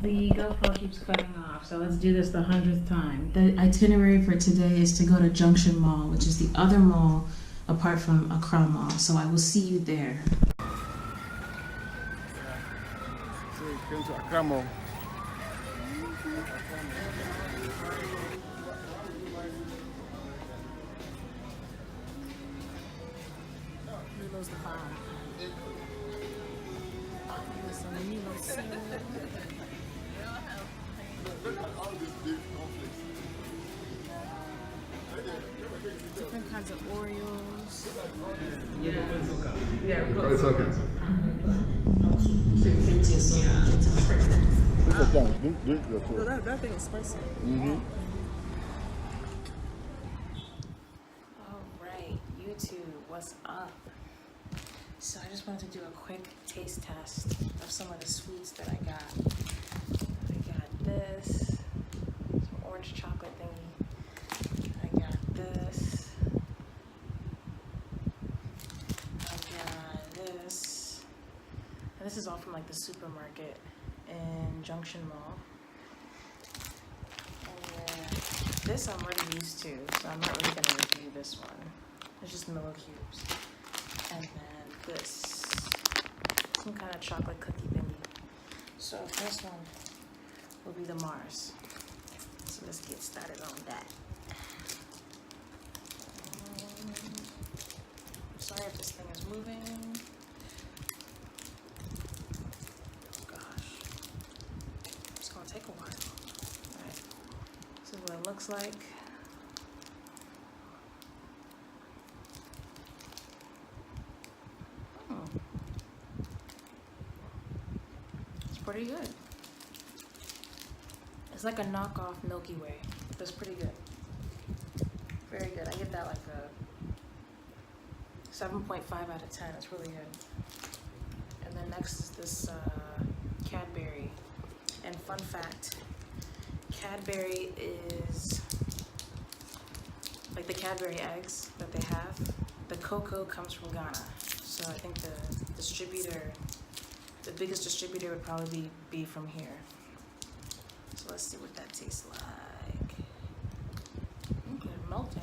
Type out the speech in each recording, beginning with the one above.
The GoPro keeps cutting off, so let's do this the 100th time. The itinerary for today is to go to Junction Mall, which is the other mall apart from Accra Mall. So I will see you there. So we came to Accra Mall. Milo's the bomb. Look at all these big conflicts. Different kinds of Oreos. It's okay. Do it yourself. That thing is spicy. Alright, YouTube, what's up? So I just wanted to do a quick taste test of some of the sweets that I got. I got this, some orange chocolate thingy. I got this. I got this. And this is all from like the supermarket in Junction Mall. And then this I'm already used to, so I'm not really gonna review this one. It's just Milo cubes. And then this, some kind of chocolate cookie thingy. So first one will be the Mars. So let's get started on that. I'm sorry if this thing is moving. Gosh, it's gonna take a while. All right, this is what it looks like. Pretty good. It's like a knockoff Milky Way. That's pretty good. Very good. I give that like a 7.5 out of 10. It's really good. And then next is this Cadbury. And fun fact, Cadbury is like the Cadbury eggs that they have. The cocoa comes from Ghana. So I think the biggest distributor would probably be from here. So let's see what that tastes like. Okay, melting.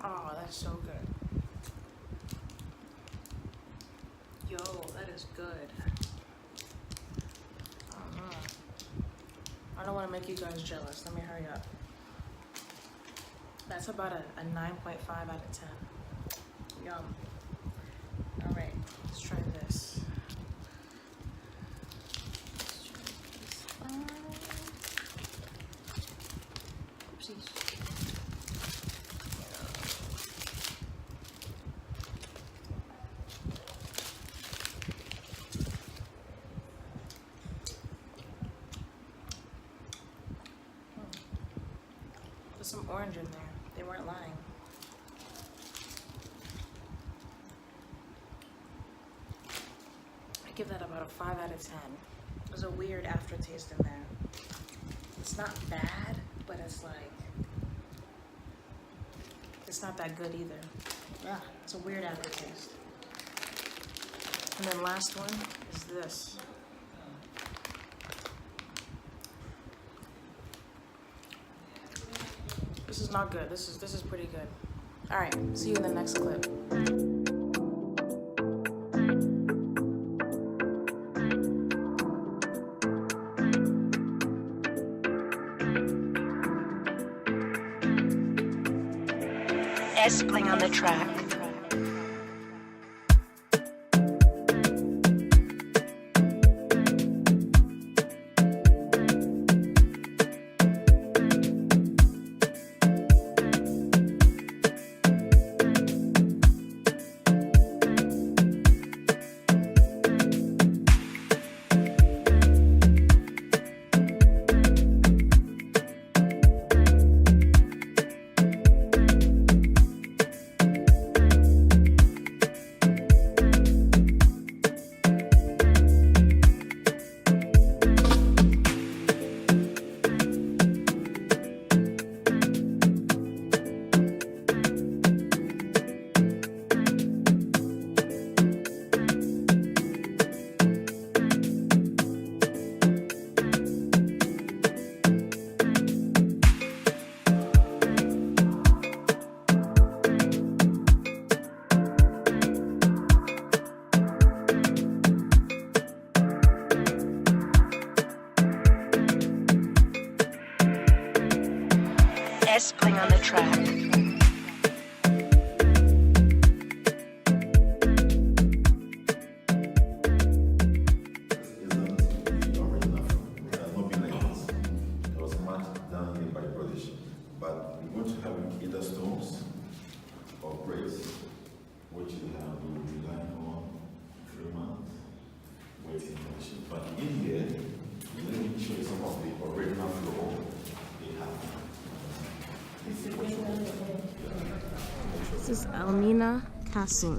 Oh, that's so good. Yo, that is good. I don't want to make you guys jealous. Let me hurry up. That's about a 9.5 out of 10. Yum. All right, let's try this. Oopsies. There's some orange in there. They weren't lying. I give that about a 5 out of 10. There's a weird aftertaste in there. It's not bad, but it's like, it's not that good either. Yeah, it's a weird aftertaste. And then last one is this. This is not good. This is pretty good. All right, see you in the next clip. Espling on the track. S-Bling on the track. But we're going to have either stones or bricks, which you have to rely on 3 months waiting condition. But in here, let me show you some of the original floor they have. This is Elmina Castle.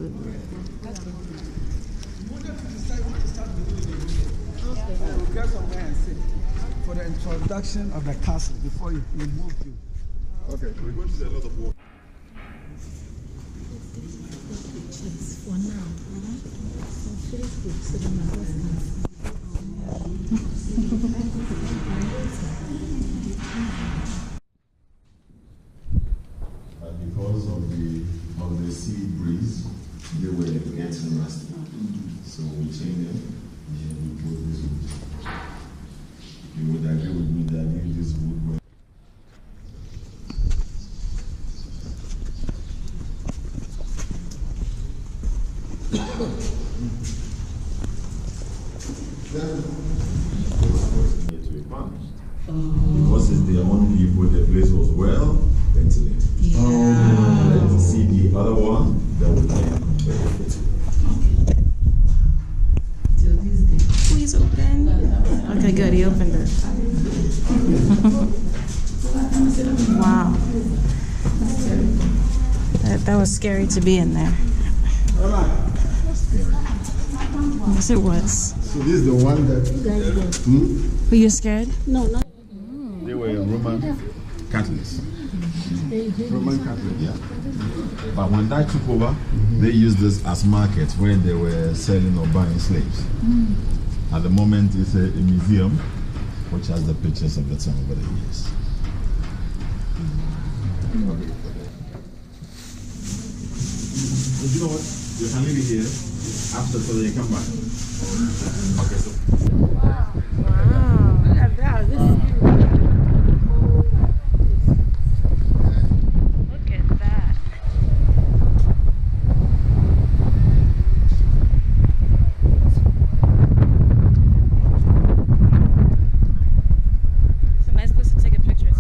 We'll get somewhere and sit for the introduction of the castle before you move you. Okay, we're going to see a lot of water. For now. Facebook, so then my Because of the sea breeze, they were getting rusty. So we changed them and we put this wood. You would agree with me that if this wood were because it's the only people, the place was well ventilated. Let's see the other one that we can benefit. Please open. Okay, good. He opened it. Wow. That was scary to be in there. Yes, it was. So this is the one that Were you scared? No, not. They were Roman Catholics. Roman Catholic. Yeah. But when that took over, they used this as markets where they were selling or buying slaves. At the moment, it's a museum which has the pictures of the time over the years. But you know what? You can leave it here after so they come back. Okay, so. Look at that. This is Look at that. It's a nice place to take a picture too.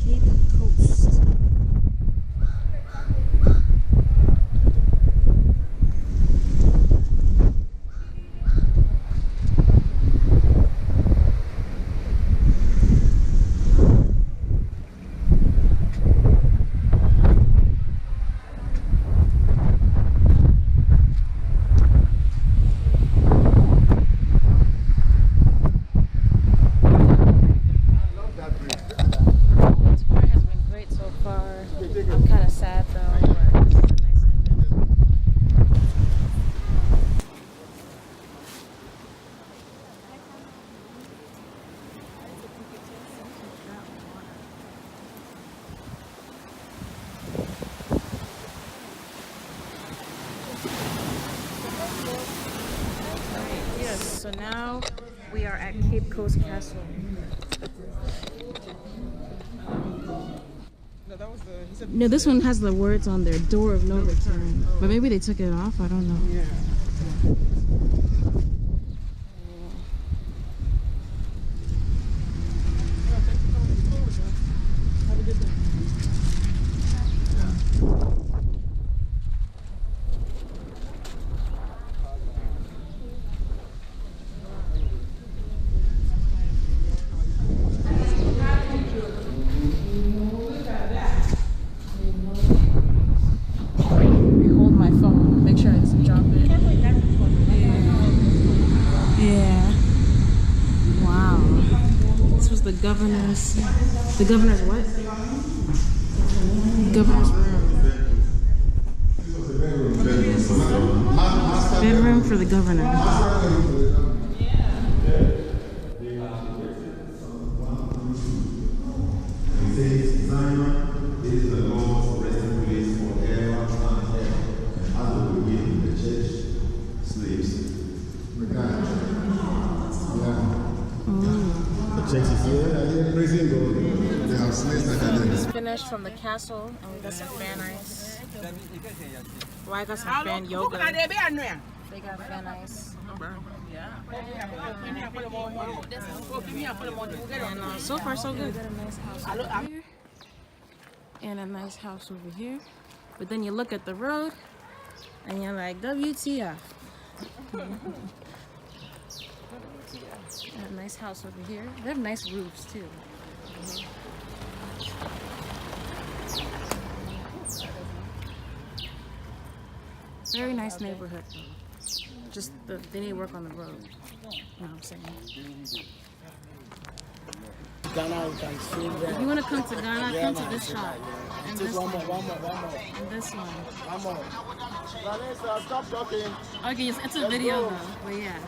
Cape Coast. The tour has been great so far. I'm kind of sad though, but it's a nice ending. Yes, so now we are at Cape Coast Castle. No, this one has the words on there, door of no return. But maybe they took it off, I don't know. Yeah. Hold my phone, make sure it doesn't drop it. Yeah. Wow. This was the governor's what? Governor's room. Bedroom for the governor. It says, Zion is the Lord's resting place forever and ever. castle, and we got some fan ice. Well, I got some fan yoga. They got fan ice. And so far, so good. We got a nice house over here. And a nice house over here. But then you look at the road, and you're like, WTF. A nice house over here. They have nice roofs too. Very nice neighborhood. Just they need to work on the road. You know what I'm saying? Ghana, you can see If that. you want to come to Ghana, come to this shop. And this One one. more. And this one. One more. Vanessa, stop talking. Okay, it's a video though. But yeah.